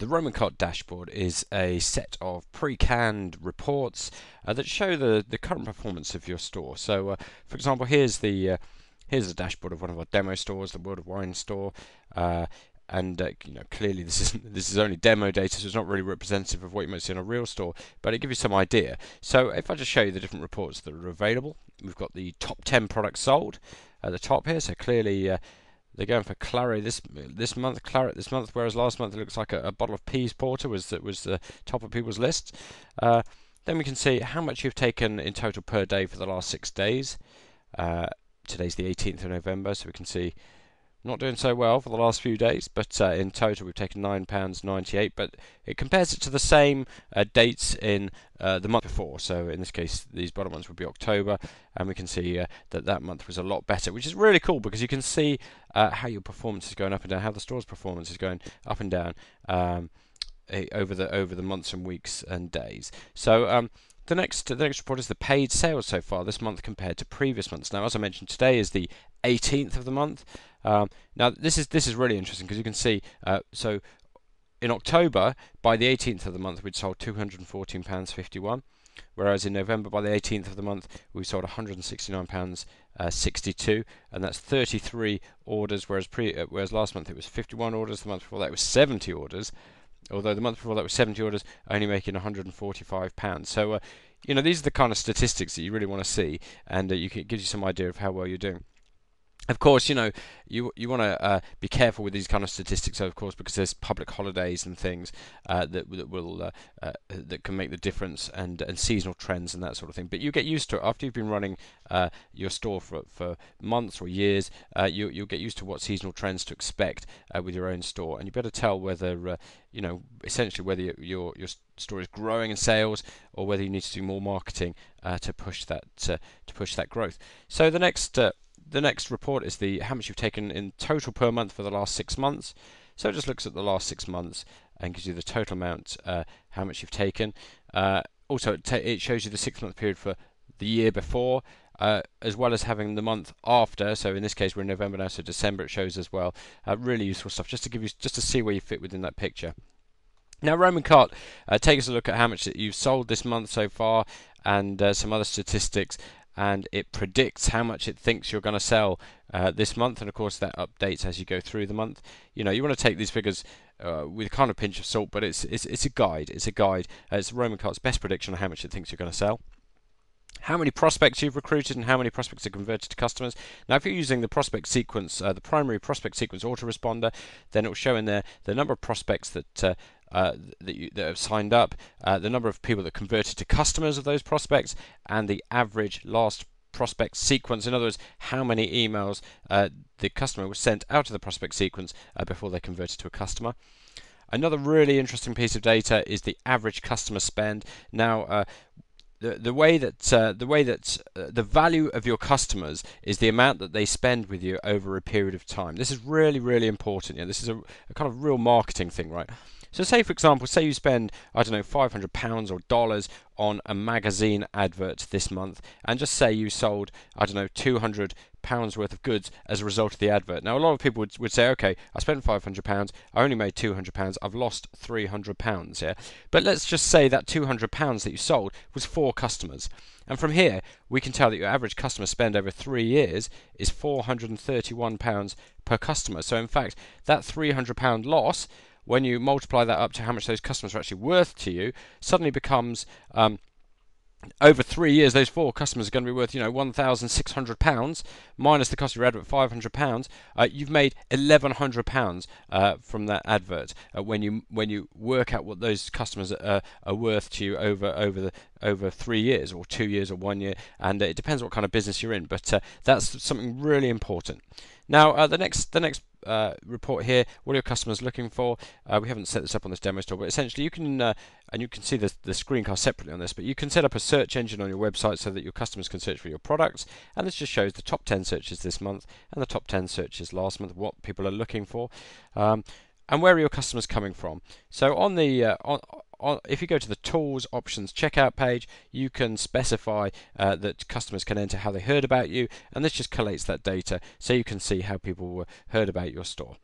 The RomanCart Dashboard is a set of pre-canned reports that show the current performance of your store. So, for example, here's a dashboard of one of our demo stores, the World of Wine store, and clearly this is only demo data, so it's not really representative of what you might see in a real store, but it gives you some idea. So, if I just show you the different reports that are available, we've got the top 10 products sold at the top here. So clearly. They're going for claret this month, whereas last month it looks like a bottle of peas porter was the top of people's lists. Then we can see how much you've taken in total per day for the last 6 days. Today's the 18th of November, so we can see not doing so well for the last few days, but in total we've taken £9.98, but it compares it to the same dates in the month before. So in this case, these bottom ones would be October, and we can see that month was a lot better, which is really cool because you can see how your performance is going up and down, how the store's performance is going up and down over the months and weeks and days. So the next report is the paid sales so far this month compared to previous months. Now, as I mentioned, today is the 18th of the month. Now this is really interesting because you can see so in October, by the 18th of the month, we'd sold £214.51, whereas in November, by the 18th of the month, we sold £169.62, and that's 33 orders, whereas last month it was 51 orders, the month before that it was 70 orders, although the month before that was 70 orders, only making £145. So, these are the kind of statistics that you really want to see, and it gives you some idea of how well you're doing. Of course, you want to be careful with these kind of statistics, of course, because there's public holidays and things that can make the difference, and seasonal trends and that sort of thing. But you get used to it after you've been running your store for months or years. You'll get used to what seasonal trends to expect with your own store, and you better tell whether essentially whether your store is growing in sales or whether you need to do more marketing to push that growth. So the next report is how much you've taken in total per month for the last 6 months. So it just looks at the last 6 months and gives you the total amount, how much you've taken. Also, it shows you the 6-month period for the year before, as well as having the month after. So in this case, we're in November now, so December it shows as well. Really useful stuff, just to see where you fit within that picture. Now, RomanCart takes a look at how much that you've sold this month so far, and some other statistics, and it predicts how much it thinks you're going to sell this month, and of course that updates as you go through the month. You want to take these figures with a kind of pinch of salt, but it's a guide. It's RomanCart's best prediction on how much it thinks you're going to sell. How many prospects you've recruited and how many prospects are converted to customers. Now, if you're using the prospect sequence, the primary prospect sequence autoresponder, then it will show in there the number of prospects that have signed up, the number of people that converted to customers of those prospects, and the average last prospect sequence. In other words, how many emails the customer was sent out of the prospect sequence before they converted to a customer. Another really interesting piece of data is the average customer spend. Now, the way that the value of your customers is the amount that they spend with you over a period of time. This is really, really important. This is a kind of real marketing thing, right? So say, for example, you spend, I don't know, £500 or dollars on a magazine advert this month, and just say you sold, I don't know, £200 worth of goods as a result of the advert. Now, a lot of people would say, okay, I spent £500, I only made £200, I've lost £300, yeah? But let's just say that £200 that you sold was 4 customers. And from here, we can tell that your average customer spend over 3 years is £431 per customer. So in fact, that £300 loss, when you multiply that up to how much those customers are actually worth to you, suddenly becomes over 3 years, those 4 customers are going to be worth, £1,600 minus the cost of your advert, £500. You've made £1,100 from that advert when you work out what those customers are worth to you over 3 years or 2 years or 1 year, and it depends what kind of business you're in. But that's something really important. Now, the next report here, what are your customers looking for? We haven't set this up on this demo store, but essentially you can, and you can see the screencast separately on this, but you can set up a search engine on your website so that your customers can search for your products, and this just shows the top 10 searches this month and the top 10 searches last month, what people are looking for, and where are your customers coming from. So on the if you go to the Tools Options Checkout page, you can specify that customers can enter how they heard about you, and this just collates that data so you can see how people heard about your store.